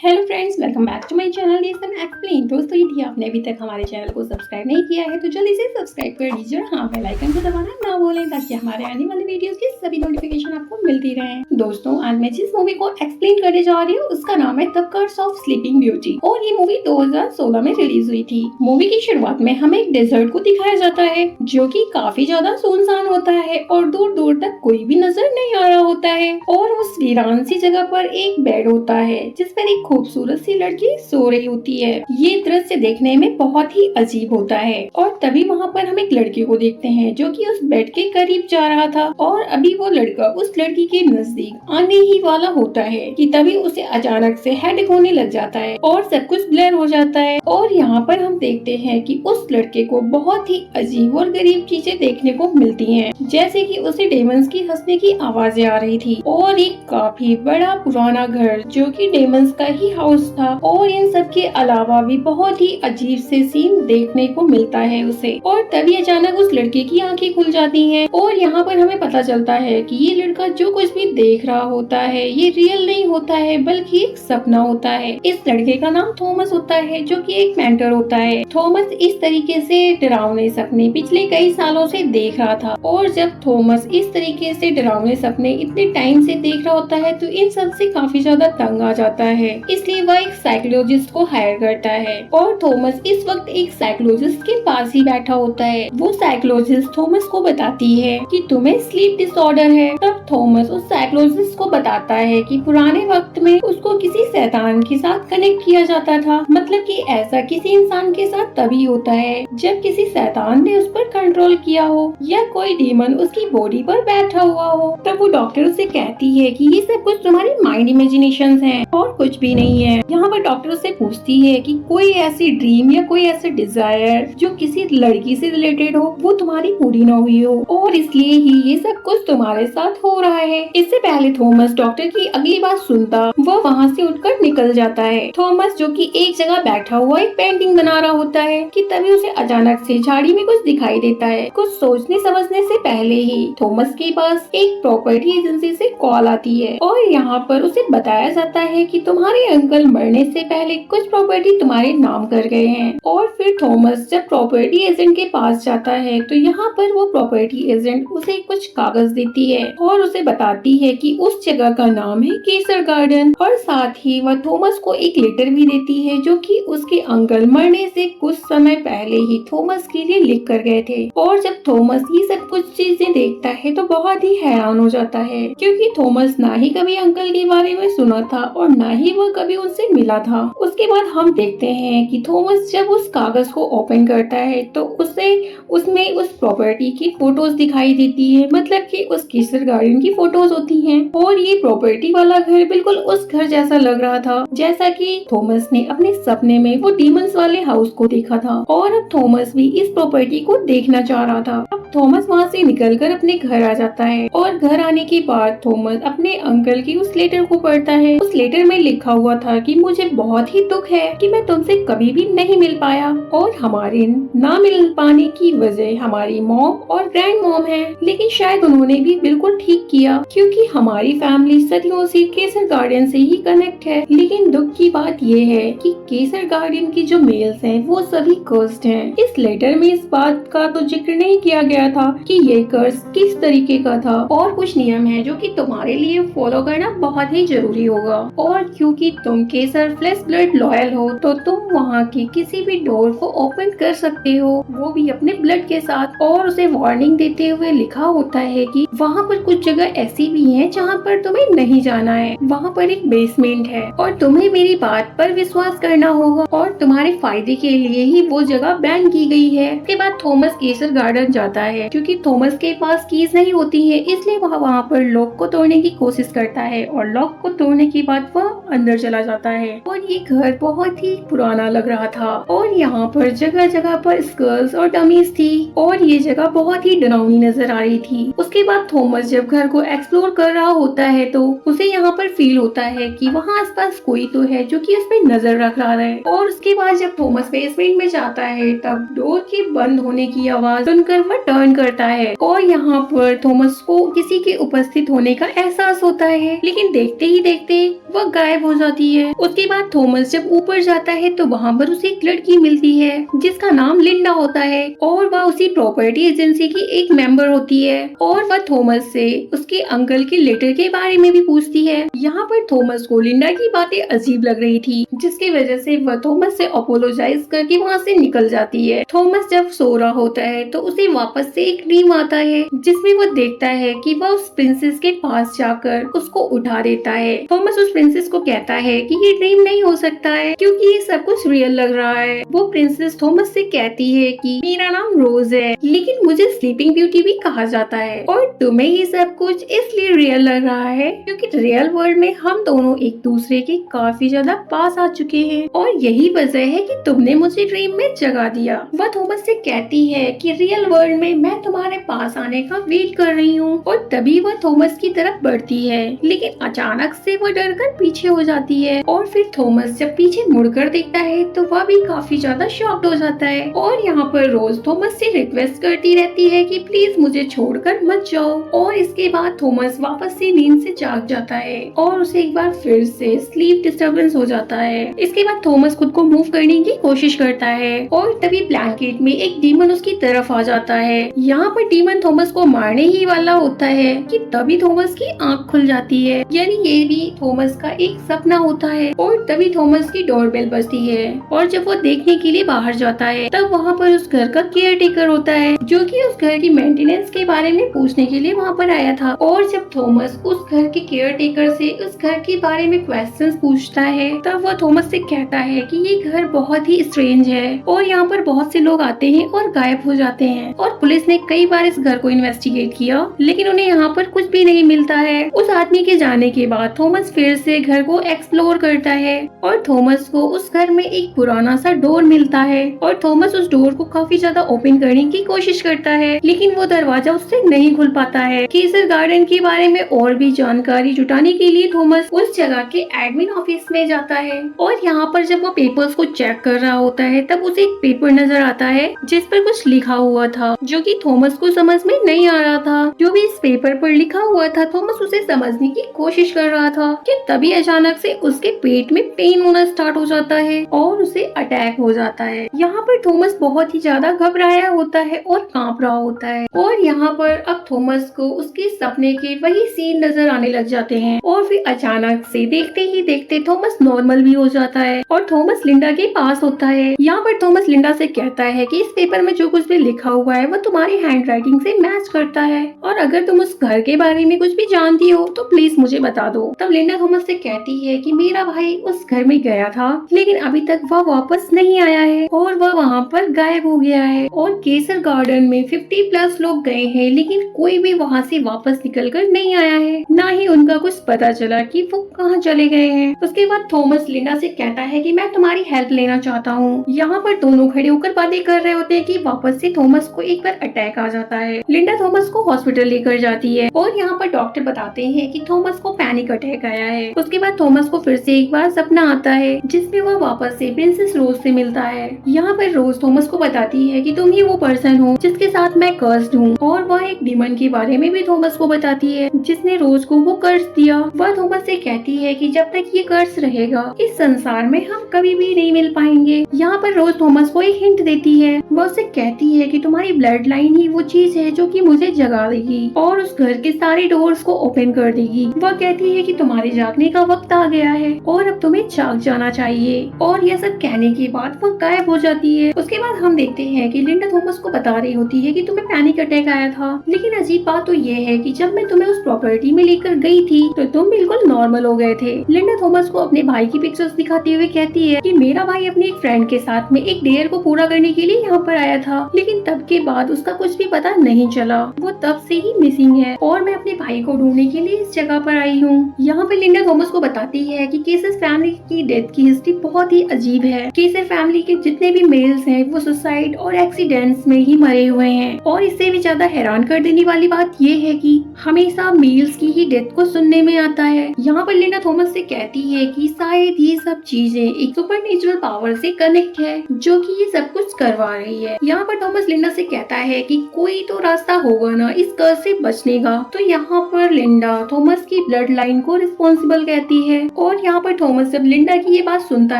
Hello friends, welcome back to my channel lesson explain. दोस्तों, यदि आपने अभी तक हमारे चैनल को सब्सक्राइब नहीं किया है तो जल्दी से सब्सक्राइब कर लीजिए और हाँ, बेल आइकन को दबाना ना भूलें ताकि हमारे आने वाले वीडियोस की सभी नोटिफिकेशन आपको मिलती रहें। दोस्तों, आज मैं जिस मूवी को एक्सप्लेन करने जा रही हूँ उसका नाम है the curse of sleeping beauty और ये मूवी 2016 में रिलीज हुई थी। मूवी की शुरुआत में हमें एक डेजर्ट को दिखाया जाता है जो की काफी ज्यादा सुनसान होता है और दूर दूर तक कोई भी नजर नहीं आ रहा होता है और उस वीरान सी जगह पर एक बेड होता है जिस पर एक खूबसूरत सी लड़की सो रही होती है। ये दृश्य देखने में बहुत ही अजीब होता है और तभी वहाँ पर हम एक लड़के को देखते हैं जो कि उस बेड के करीब जा रहा था और अभी वो लड़का उस लड़की के नजदीक आने ही वाला होता है कि तभी उसे अचानक से हेडेक होने लग जाता है और सब कुछ ब्लर हो जाता है और यहाँ पर हम देखते हैं कि उस लड़के को बहुत ही अजीब और गरीब चीजें देखने को मिलती हैं, जैसे कि उसे डेमंस की हंसने की आवाजें आ रही थी और एक काफी बड़ा पुराना घर जो कि डेमंस का ही हाउस था और इन सब के अलावा भी बहुत ही अजीब से सीन देखने को मिलता है उसे। और तभी अचानक उस लड़के की आंखें खुल जाती हैं और यहाँ पर हमें पता चलता है कि ये लड़का जो कुछ भी देख रहा होता है ये रियल नहीं होता है बल्कि एक सपना होता है। इस लड़के का नाम थॉमस होता है जो कि एक मेंटर होता है। थॉमस इस तरीके से डरावने सपने पिछले कई सालों से देख रहा था और जब थॉमस इस तरीके से डरावने सपने इतने टाइम से देख रहा होता है तो इन सब से काफी ज्यादा तंग आ जाता है, इसलिए वह एक साइकोलॉजिस्ट को हायर करता है और थॉमस इस वक्त एक साइकोलॉजिस्ट के पास ही बैठा होता है। वो साइकोलॉजिस्ट थॉमस को बताती है कि तुम्हें स्लीप डिसऑर्डर है। तब थॉमस उस साइकोलॉजिस्ट को बताता है कि पुराने वक्त में उसको किसी शैतान के साथ कनेक्ट किया जाता था, मतलब कि ऐसा किसी इंसान के साथ तभी होता है जब किसी शैतान ने उस पर कंट्रोल किया हो या कोई डीमन उसकी बॉडी पर बैठा हुआ हो। तब वो डॉक्टर से कहती है कि ये सब कुछ तुम्हारी माइंड इमेजिनेशंस हैं और कुछ भी नहीं है। यहाँ पर डॉक्टर से पूछती है कि कोई ऐसी ड्रीम या कोई ऐसे डिजायर जो किसी लड़की से रिलेटेड हो वो तुम्हारी पूरी न हुई हो और इसलिए ही ये सब कुछ तुम्हारे साथ हो रहा है। इससे पहले थॉमस डॉक्टर की अगली बात सुनता वो वहाँ से उठकर निकल जाता है। थॉमस जो कि एक जगह बैठा हुआ एक पेंटिंग बना रहा होता है कि तभी उसे अचानक से झाड़ी में कुछ दिखाई देता है। कुछ सोचने समझने से पहले ही थॉमस के पास एक प्रॉपर्टी एजेंसी से कॉल आती है और यहाँ पर उसे बताया जाता है कि तुम्हारे अंकल मरने से पहले कुछ प्रॉपर्टी तुम्हारे नाम कर गए हैं। और फिर थॉमस जब प्रॉपर्टी एजेंट के पास जाता है तो यहाँ पर वो प्रॉपर्टी एजेंट उसे कुछ कागज देती है और उसे बताती है कि उस जगह का नाम है केसर गार्डन और साथ ही वह थॉमस को एक लेटर भी देती है जो कि उसके अंकल मरने से कुछ समय पहले ही थॉमस के लिए लिख कर गए थे। और जब थॉमस ये सब कुछ चीजें देखता है तो बहुत ही हैरान हो जाता है क्योंकि थॉमस ना ही कभी अंकल के बारे में सुना था और ना ही वह कभी उनसे मिला था। उसके बाद हम देखते हैं कि थॉमस जब उस कागज को ओपन करता है तो उसे उसमें उस प्रॉपर्टी की फोटोज दिखाई देती है, मतलब कि उस केसर गार्डन की फोटोज होती हैं और ये प्रॉपर्टी वाला घर बिल्कुल उस घर जैसा लग रहा था जैसा कि थॉमस ने अपने सपने में वो डीमंस वाले हाउस को देखा था और अब थॉमस भी इस प्रॉपर्टी को देखना चाह रहा था। अब थॉमस वहाँ से निकलकर अपने घर आ जाता है और घर आने के बाद थॉमस अपने अंकल की उस लेटर को पढ़ता है। उस लेटर में लिखा हुआ था कि मुझे बहुत ही दुख है कि मैं तुमसे कभी भी नहीं मिल पाया और हमारे ना मिल पाने की वजह हमारी मॉम और ग्रैंड मॉम है, लेकिन शायद उन्होंने भी बिल्कुल ठीक किया क्योंकि हमारी फैमिली सदियों से केसर गार्डन से ही कनेक्ट है। लेकिन दुख की बात ये है कि केसर गार्डन की जो मेल्स हैं वो सभी कर्स्ड हैं। इस लेटर में इस बात का तो जिक्र नहीं किया गया था कि ये कर्स किस तरीके का था और कुछ नियम है जो कि तुम्हारे लिए फॉलो करना बहुत ही जरूरी होगा और क्योंकि तुम केसर फ्लैश ब्लड लॉयल हो तो तुम वहाँ की किसी भी डोर को ओपन कर सकते हो, वो भी अपने ब्लड के साथ। और उसे वार्निंग देते हुए लिखा होता है कि वहाँ पर कुछ जगह ऐसी भी है जहाँ पर तुम्हें नहीं जाना है, वहाँ पर एक बेसमेंट है और तुम्हें मेरी बात पर विश्वास करना होगा और तुम्हारे फायदे के लिए ही वो जगह बैन की गई है। उसके बाद थॉमस केसर गार्डन जाता है क्योंकि थॉमस के पास कीज नहीं होती है, इसलिए वह वहाँ पर लॉक को तोड़ने की कोशिश करता है और लॉक को तोड़ने के बाद वह अंदर चला जाता है और ये घर बहुत ही पुराना लग रहा था और यहाँ पर जगह जगह पर स्कल्स और डमीज थी और ये जगह बहुत ही डरावनी नजर आ रही थी। उसके बाद थॉमस जब घर को एक्सप्लोर कर रहा होता है तो उसे यहाँ पर फील होता है कि वहाँ आसपास कोई तो है जो कि उस पर नजर रख रहा है। और उसके बाद जब थॉमस बेसमेंट में जाता है तब डोर के बंद होने की आवाज सुनकर वह डर टर्न करता है और यहाँ पर थॉमस को किसी के उपस्थित होने का एहसास होता है, लेकिन देखते ही देखते वह गायब हो जाती है। उसके बाद थॉमस जब ऊपर जाता है तो वहाँ पर उसे एक लड़की मिलती है जिसका नाम लिंडा होता है और वह उसी प्रॉपर्टी एजेंसी की एक मेंबर होती है और वह थॉमस से उसके अंकल के लेटर के बारे में भी पूछती है। यहाँ पर थॉमस को लिंडा की बातें अजीब लग रही थी, जिसकी वजह से वह थॉमस से अपोलोजाइज करके वहाँ से निकल जाती है। थॉमस जब सो रहा होता है तो उसे वापस से एक ड्रीम आता है जिसमें वह देखता है कि वह उस प्रिंसेस के पास जाकर उसको उठा देता है। थॉमस उस प्रिंसेस को कहता है कि ये ड्रीम नहीं हो सकता है क्योंकि ये सब कुछ रियल लग रहा है। वो प्रिंसेस थॉमस से कहती है कि मेरा नाम रोज है लेकिन मुझे स्लीपिंग ब्यूटी भी कहा जाता है और तुम्हें ये सब कुछ इसलिए रियल लग रहा है क्योंकि रियल वर्ल्ड में हम दोनों एक दूसरे के काफी ज्यादा पास आ चुके हैं और यही वजह है कि तुमने मुझे ड्रीम में जगा दिया। वह थॉमस से कहती है कि रियल वर्ल्ड में मैं तुम्हारे पास आने का वेट कर रही हूँ और तभी वह थॉमस की तरफ बढ़ती है, लेकिन अचानक से वह डरकर पीछे हो जाती है और फिर थॉमस जब पीछे मुड़कर देखता है तो वह भी काफी ज्यादा शॉक्ड हो जाता है और यहाँ पर रोज थॉमस से रिक्वेस्ट करती रहती है कि प्लीज मुझे छोड़कर मत जाओ और इसके बाद थॉमस वापस से नींद से जाग जाता है और उसे एक बार फिर से स्लीप डिस्टर्बेंस हो जाता है। इसके बाद थॉमस खुद को मूव करने की कोशिश करता है और तभी ब्लैंकेट में एक डीमन उसकी तरफ आ जाता है। यहाँ पर डीमन थॉमस को मारने ही वाला होता है कि तभी थॉमस की आंख खुल जाती है, यानी ये भी थॉमस का एक सपना होता है और तभी थॉमस की डोरबेल बजती है और जब वो देखने के लिए बाहर जाता है तब वहाँ पर उस घर का केयर टेकर होता है जो कि उस घर की मेंटेनेंस के बारे में पूछने के लिए वहाँ पर आया था। और जब थॉमस उस घर के केयर टेकर से उस घर के बारे में क्वेश्चंस पूछता है तब वो थॉमस से कहता है कि ये घर बहुत ही स्ट्रेंज है और यहाँ पर बहुत से लोग आते हैं और गायब हो जाते हैं और पुलिस ने कई बार इस घर को इन्वेस्टिगेट किया लेकिन उन्हें यहाँ पर कुछ भी नहीं मिलता है। उस आदमी के जाने के बाद थॉमस फिर से घर को एक्सप्लोर करता है और थॉमस को उस घर में एक पुराना सा डोर मिलता है और थॉमस उस डोर को काफी ज्यादा ओपन करने की कोशिश करता है लेकिन वो दरवाजा उससे नहीं खुल पाता है। केसर गार्डन के बारे में और भी जानकारी जुटाने के लिए थॉमस उस जगह के एडमिन ऑफिस में जाता है और यहाँ पर जब वो पेपर्स को चेक कर रहा होता है तब उसे एक पेपर नजर आता है जिस पर कुछ लिखा हुआ था जो कि थॉमस को समझ में नहीं आ रहा था। जो भी इस पेपर पर लिखा हुआ था थॉमस उसे समझने की कोशिश कर रहा था कि तभी अचानक से उसके पेट में पेन होना स्टार्ट हो जाता है और उसे अटैक हो जाता है। यहाँ पर थॉमस बहुत ही ज्यादा घबराया होता है और कांप रहा होता है और यहाँ पर अब थॉमस को उसके सपने के वही सीन नजर आने लग जाते हैं और फिर अचानक से देखते ही देखते थॉमस नॉर्मल भी हो जाता है और थॉमस लिंडा के पास होता है। यहाँ पर थॉमस लिंडा से कहता है कि इस पेपर में जो कुछ भी लिखा हुआ है वो तुम्हारी हैंड राइटिंग से मैच करता है और अगर तुम उस घर के बारे में कुछ भी जानती हो तो प्लीज मुझे बता दो। तब लिंडा थॉमस से कहती है कि मेरा भाई उस घर में गया था लेकिन अभी तक वह वापस नहीं आया है और वह वहाँ पर गायब हो गया है और केसर गार्डन में 50+ लोग गए हैं लेकिन कोई भी वहाँ से वापस निकल कर नहीं आया है, ना ही उनका कुछ पता चला कि वो कहाँ चले गए हैं। उसके बाद थॉमस लिंडा से कहता है कि मैं तुम्हारी हेल्प लेना चाहता हूँ। यहाँ पर दोनों खड़े होकर बातें कर रहे होते हैं कि वापस से थॉमस को एक बार अटैक आ जाता है। लिंडा थॉमस को हॉस्पिटल लेकर जाती है और यहाँ पर डॉक्टर बताते हैं कि थॉमस को पैनिक अटैक आया है। उसके बाद थॉमस को फिर से एक बार सपना आता है जिसमें वह वापस से प्रिंसेस रोज से मिलता है। यहाँ पर रोज थॉमस को बताती है कि तुम ही वो पर्सन हो जिसके साथ मैं कर्स्ड हूँ और वह एक डीमन के बारे में भी थॉमस को बताती है जिसने रोज को वो कर्ज दिया। वह थॉमस से कहती है कि जब तक ये कर्ज रहेगा इस संसार में हम कभी भी नहीं मिल पाएंगे। यहाँ पर रोज थॉमस को एक हिंट देती है। वह उसे कहती है कि तुम्हारी ब्लड लाइन ही वो चीज है जो कि मुझे जगा देगी और उस घर के सारे डोर्स को ओपन कर देगी। वह कहती है कि तुम्हारे जागने का वक्त आ गया है और अब तुम्हें जाग जाना चाहिए और यह सब कहने के बाद वह गायब हो जाती है। उसके बाद हम देखते हैं कि लिंडा थॉमस को बता रही होती है कि तुम्हें पैनिक अटैक आया था, लेकिन अजीब बात तो ये है कि जब मैं तुम्हें उस प्रॉपर्टी में लेकर गई थी तो तुम बिल्कुल नॉर्मल हो गए थे। लिंडा थॉमस को अपने भाई की पिक्चर्स दिखाते हुए कहती है कि मेरा भाई अपने एक फ्रेंड के साथ में एक डेयर को पूरा करने के लिए यहाँ पर आया था, लेकिन तब के बाद उसका कुछ भी पता नहीं चला। वो तब से ही मिसिंग है और मैं अपने भाई को ढूंढने के लिए इस जगह पर आई हूँ। यहाँ पर लिंडा थॉमस को बताती है कि केसर फैमिली की डेथ की हिस्ट्री बहुत ही अजीब है। केसर फैमिली के जितने भी मेल्स हैं वो सुसाइड और एक्सीडेंट्स में ही मरे हुए हैं और इससे भी ज्यादा हैरान कर देने वाली बात ये है कि हमेशा मील्स की ही डेथ को सुनने में आता है। यहाँ पर लिंडा थॉमस से कहती है कि शायद ये सब चीजें एक सुपरनेचुरल पावर से कनेक्ट है जो कि ये सब कुछ करवा रही है। यहाँ पर थॉमस लिंडा से कहता है कि कोई तो रास्ता होगा ना इस कर्ज से बचने का। तो यहाँ पर लिंडा थॉमस की ब्लड लाइन को रिस्पॉन्सिबल कहती है और यहाँ पर थॉमस जब लिंडा की ये बात सुनता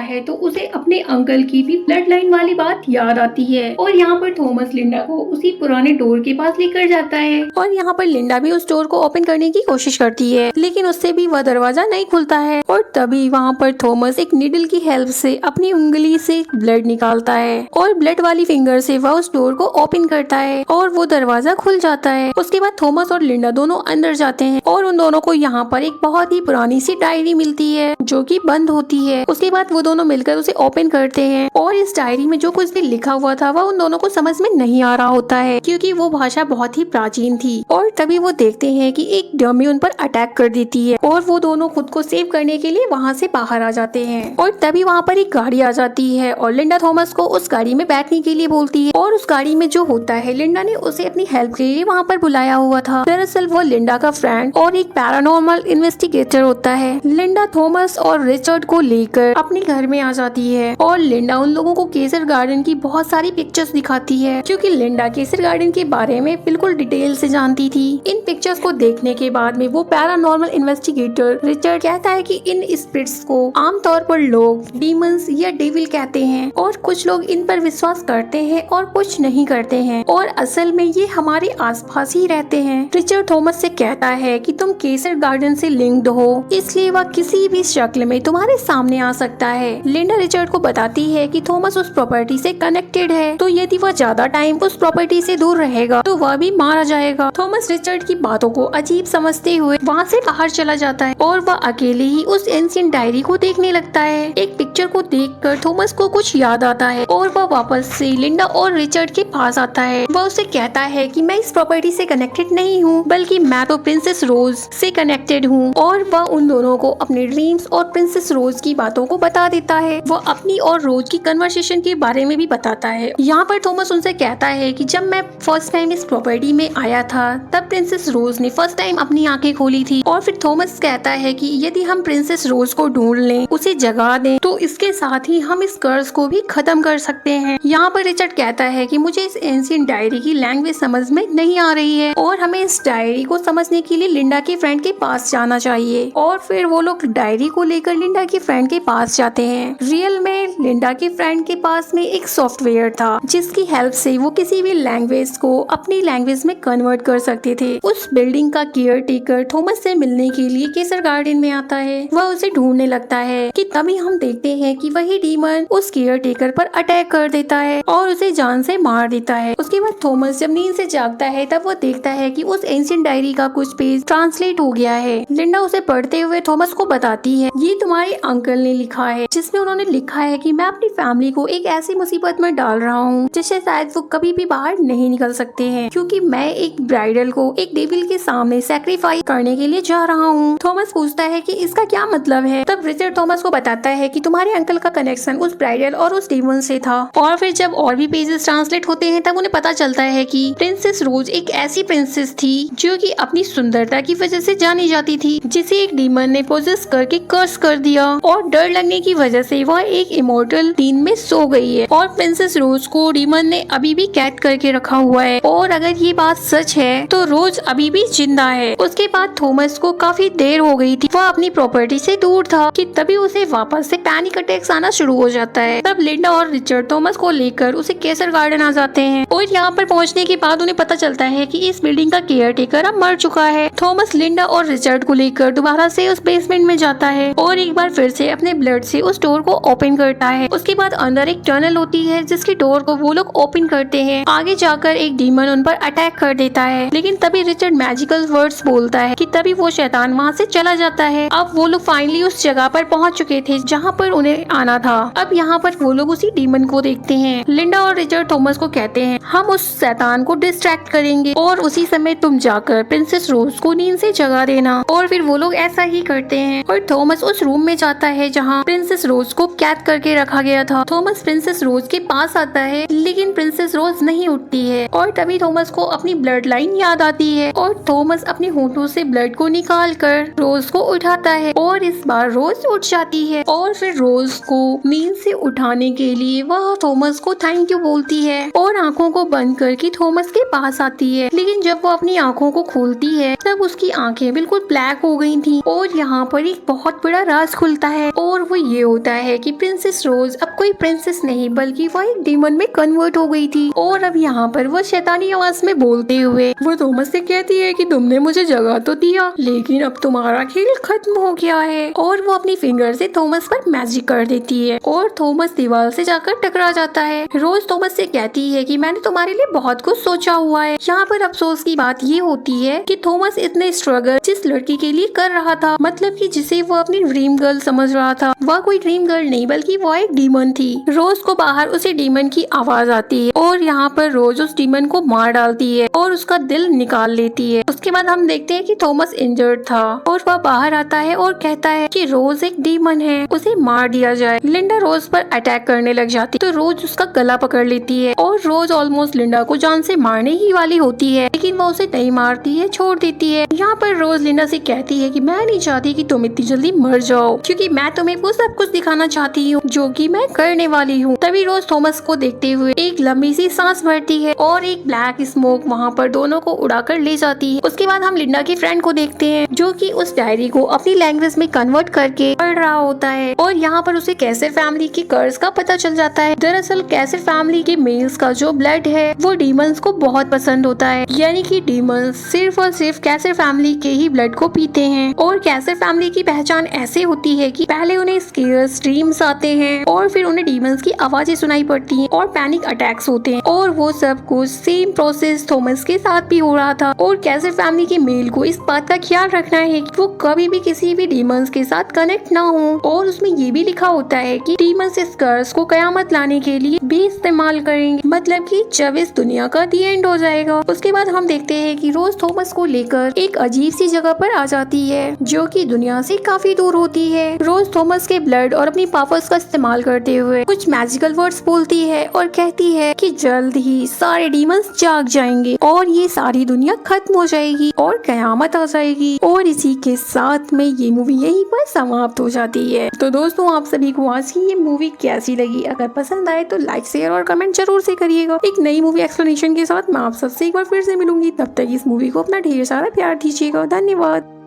है तो उसे अपने अंकल की भी ब्लड लाइन वाली बात याद आती है और यहाँ पर थॉमस लिंडा को उसी पुराने डोर के पास लेकर जाता है और यहाँ पर लिंडा भी उस डोर को ओपन करने की कोशिश करती है, लेकिन उससे भी वह दरवाजा नहीं खुलता है और तभी वहाँ पर थॉमस एक नीडल की हेल्प से अपनी उंगली से ब्लड निकालता है और ब्लड वाली फिंगर से वह उस डोर को ओपन करता है और वो दरवाजा खुल जाता है। उसके बाद थॉमस और लिंडा दोनों अंदर जाते हैं और उन दोनों को यहाँ पर एक बहुत ही पुरानी सी डायरी मिलती है जो कि बंद होती है। उसके बाद वो दोनों मिलकर उसे ओपन करते हैं और इस डायरी में जो कुछ भी लिखा हुआ था वह उन दोनों को समझ में नहीं आ रहा होता है क्योंकि वो भाषा बहुत ही प्राचीन थी। और तभी वो देखते हैं कि एक डमी उन पर अटैक कर देती है और वो दोनों खुद को सेव करने के लिए वहाँ से बाहर आ जाते हैं और तभी वहाँ पर एक गाड़ी आ जाती है और लिंडा थॉमस को उस गाड़ी में बैठने के लिए बोलती है और उस गाड़ी में जो होता है लिंडा ने उसे अपनी हेल्प के लिए वहाँ पर बुलाया हुआ था। दरअसल वो लिंडा का फ्रेंड और एक पैरानॉर्मल इन्वेस्टिगेटर होता है। लिंडा थॉमस और रिचर्ड को लेकर अपने घर में आ जाती है और लिंडा उन लोगों को केसर गार्डन की बहुत सारी पिक्चर्स दिखाती है क्योंकि लिंडा केसर गार्डन के बारे में बिल्कुल डिटेल से जानती थी। इन पिक्चर्स को देखने के बाद में वो पैरानॉर्मल इन्वेस्टिगेटर रिचर्ड कहता है कि इन स्पिरिट्स को आमतौर पर लोग डीमंस या डेविल कहते हैं और कुछ लोग इन पर विश्वास करते हैं और कुछ नहीं करते हैं और असल में ये हमारे आसपास ही रहते हैं। रिचर्ड थॉमस से कहता है कि तुम केसर गार्डन से लिंक्ड हो इसलिए वह किसी भी शक्ल में तुम्हारे सामने आ सकता है। लिंडा रिचर्ड को बताती है कि थॉमस उस प्रॉपर्टी से कनेक्टेड है तो यदि वह ज्यादा टाइम उस प्रॉपर्टी से दूर रहेगा तो वह भी मारा जाएगा। थॉमस रिचर्ड की बातों को अजीब समझते हुए वहाँ से बाहर चला जाता है और वह अकेले ही उस एंशिएंट डायरी को देखने लगता है। एक पिक्चर को देखकर थॉमस को कुछ याद आता है और वह वापस से लिंडा और रिचर्ड के पास आता है। वह उसे कहता है कि मैं इस प्रॉपर्टी से कनेक्टेड नहीं हूँ बल्कि मैं तो प्रिंसेस रोज से कनेक्टेड हूँ और वह उन दोनों को अपने ड्रीम्स और प्रिंसेस रोज की बातों को बता देता है। वह अपनी और रोज की कन्वर्सेशन के बारे में भी बताता है। यहाँ पर थॉमस उनसे कहता है कि जब मैं फर्स्ट टाइम इस प्रॉपर्टी में आया था तब प्रिंसेस रोज ने फर्स्ट टाइम अपनी आंखें खोली थी और फिर थॉमस कहता है कि यदि हम प्रिंसेस रोज को ढूंढ लें उसे जगा दें तो इसके साथ ही हम इस कर्ज को भी खत्म कर सकते हैं। यहाँ पर रिचर्ड कहता है कि मुझे इस एंशिएंट डायरी की लैंग्वेज समझ में नहीं आ रही है और हमें इस डायरी को समझने के लिए लिंडा के फ्रेंड के पास जाना चाहिए और फिर वो लोग डायरी को लेकर लिंडा के फ्रेंड के पास जाते हैं। रियल में लिंडा के फ्रेंड के पास में एक सॉफ्टवेयर था जिसकी हेल्प से वो किसी भी लैंग्वेज को अपनी लैंग्वेज में कन्वर्ट कर सकते थे। उस बिल्डिंग का केयर टेकर थॉमस से मिलने के लिए केसर गार्डन में आता है। वह उसे ढूंढने लगता है कि तभी हम देखते हैं कि वही डीमन उस केयर टेकर पर अटैक कर देता है और उसे जान से मार देता है। उसके बाद थॉमस जब नींद से जागता है तब वो देखता है कि उस एंशिएंट डायरी का कुछ पेज ट्रांसलेट हो गया है। लिंडा उसे पढ़ते हुए थॉमस को बताती है ये तुम्हारे अंकल ने लिखा है जिसमें उन्होंने लिखा है कि मैं अपनी फैमिली को एक ऐसी मुसीबत में डाल रहा हूँ जिससे शायद वो कभी भी बाहर नहीं निकल सकते हैं क्योंकि मैं एक ब्राइडल को एक डेविल के सामने सैक्रिफाइस करने के लिए जा रहा हूँ। थॉमस पूछता है कि इसका क्या मतलब है। तब रिचर्ड थॉमस को बताता है कि तुम्हारे अंकल का कनेक्शन उस ब्राइडल और उस डेमन से था और फिर जब और भी पेजेस ट्रांसलेट होते हैं तब उन्हें पता चलता है कि प्रिंसेस रोज एक ऐसी प्रिंसेस थी जो कि अपनी सुंदरता की वजह से जानी जाती थी जिसे एक डीमन ने पोजेस करके कर्स कर दिया और डर लगने की वजह से वह एक इमोर्टल नींद में सो गई है और प्रिंसेस रोज को डीमन ने अभी भी कैद करके रखा हुआ है और अगर ये बात सच है तो रोज अभी भी जिंदा है। उसके बाद थॉमस को काफी देर हो गई थी, वह अपनी प्रॉपर्टी से दूर था कि तभी उसे वापस से पैनिक अटैक्स आना शुरू हो जाता है। तब लिंडा और रिचर्ड थॉमस को लेकर उसे केसर गार्डन आ जाते हैं और यहाँ पर पहुँचने के बाद उन्हें पता चलता है कि इस बिल्डिंग का केयर टेकर अब मर चुका है। थॉमस लिंडा और रिचर्ड को लेकर दोबारा से उस बेसमेंट में जाता है और एक बार फिर से अपने ब्लड से उस डोर को ओपन करता है। उसके बाद अंदर एक टनल होती है जिसकी डोर को वो लोग ओपन करते हैं। आगे जाकर एक डीमन उन पर अटैक कर देता है लेकिन तभी रिचर्ड मैजिकल वर्ड्स बोलता है कि तभी वो शैतान वहाँ से चला जाता है। अब वो लोग फाइनली उस जगह पर पहुँच चुके थे जहाँ पर उन्हें में आना था। अब यहाँ पर वो लोग उसी डीमन को देखते हैं। लिंडा और रिचर्ड थॉमस को कहते हैं हम उस शैतान को डिस्ट्रैक्ट करेंगे और उसी समय तुम जाकर प्रिंसेस रोज को नींद से जगा देना। और फिर वो लोग ऐसा ही करते हैं और थॉमस उस रूम में जाता है जहाँ प्रिंसेस रोज को कैद करके रखा गया था। थॉमस प्रिंसेस रोज के पास आता है लेकिन प्रिंसेस रोज नहीं उठती है और तभी थॉमस को अपनी ब्लड लाइन याद आती है और थॉमस अपने होठों से ब्लड को निकाल कर रोज को उठाता है और इस बार रोज उठ जाती है और फिर रोज को नींद से उठाने के लिए वह थॉमस को थैंक यू बोलती है और आंखों को बंद करके थॉमस के पास आती है। लेकिन जब वो अपनी आंखों को खोलती है तब उसकी आंखें बिल्कुल ब्लैक हो गई थी और यहाँ पर एक बहुत बड़ा राज खुलता है और वो ये होता है कि प्रिंसेस रोज अब कोई प्रिंसेस नहीं बल्कि वो एक डीमन में कन्वर्ट हो गई थी। और अब यहाँ पर वो शैतानी आवाज में बोलते हुए वो थॉमस से कहती है कि तुमने मुझे जगह तो दिया लेकिन अब तुम्हारा खेल खत्म हो गया है। और वो अपनी फिंगर से थॉमस पर मैजिक कर देती है और थॉमस दीवार से जाकर टकरा जाता है। रोज थॉमस से कहती है कि मैंने तुम्हारे लिए बहुत कुछ सोचा हुआ है। यहाँ पर अफसोस की बात ये होती है कि थॉमस इतने स्ट्रगल जिस लड़की के लिए कर रहा था, मतलब कि जिसे वो अपनी ड्रीम गर्ल समझ रहा था, वह कोई ड्रीम गर्ल नहीं बल्कि वो एक डीमन थी। रोज को बाहर उसे डीमन की आवाज आती है और यहाँ पर रोज उस डीमन को मार डालती है और उसका दिल निकाल लेती है। उसके बाद हम देखते हैं कि थॉमस इंजर्ड था और वह बाहर आता है और कहता है कि रोज एक डीमन है, उसे मार दिया जाए। लिंडा रोज पर अटैक करने लग जाती तो रोज उसका गला पकड़ लेती है और रोज ऑलमोस्ट लिंडा को जान से मारने ही वाली होती है लेकिन वो उसे नहीं मारती है, छोड़ देती है। यहाँ पर रोज लिंडा से कहती है कि मैं नहीं चाहती कि तुम इतनी जल्दी मर जाओ क्योंकि मैं तुम्हें वो सब कुछ दिखाना चाहती हूँ जो कि मैं करने वाली हूँ। तभी रोज थॉमस को देखते हुए एक लंबी सी सांस भरती है और एक ब्लैक स्मोक वहाँ पर दोनों को उड़ाकर ले जाती है। उसके बाद हम लिंडा के फ्रेंड को देखते हैं जो कि उस डायरी को अपनी लैंग्वेज में कन्वर्ट करके पढ़ रहा होता है और यहाँ पर उसे कैसर फैमिली की कर्ज का पता चल जाता है। दरअसल कैसर फैमिली के मेल्स का जो ब्लड है वो डीमंस को बहुत पसंद होता है, यानी कि डीमंस सिर्फ और सिर्फ कैसर फैमिली के ही ब्लड को पीते हैं। और कैसर फैमिली की पहचान ऐसे होती है कि पहले उन्हें स्केयर्स ड्रीम्स आते हैं और फिर उन्हें डीमंस की आवाजें सुनाई पड़ती हैं और पैनिक अटैक्स होते हैं और वो सब कुछ सेम प्रोसेस थॉमस के साथ भी हो रहा था। और कैसर फैमिली के मेल को इस बात का ख्याल रखना है कि वो कभी भी किसी भी डीमंस के साथ कनेक्ट ना हो। और उसमें ये भी लिखा होता है कि डीमंस इस कर्स को कयामत लाने के लिए भी इस्तेमाल करेंगे, मतलब कि जब इस दुनिया का दी एंड हो जाएगा। उसके बाद हम देखते हैं कि रोज थॉमस को लेकर एक अजीब सी जगह पर आ जाती है जो कि दुनिया से काफी दूर होती है। रोज थॉमस के ब्लड और अपनी पावर्स का इस्तेमाल करते हुए कुछ मैजिकल वर्ड्स बोलती है और कहती है कि जल्द ही सारे डीमंस जाग जाएंगे और ये सारी दुनिया खत्म हो जाएगी और कयामत आ जाएगी। और इसी के साथ में ये मूवी यहीं पर समाप्त हो जाती है। तो दोस्तों आप सभी को आज की ये मूवी कैसी लगी? अगर पसंद आए तो लाइक शेयर और कमेंट जरूर से करिएगा। एक नई मूवी एक्सप्लेनेशन के साथ मैं आप सबसे एक बार फिर से मिलूंगी, तब तक इस मूवी को अपना ढेर सारा प्यार दीजिएगा। धन्यवाद।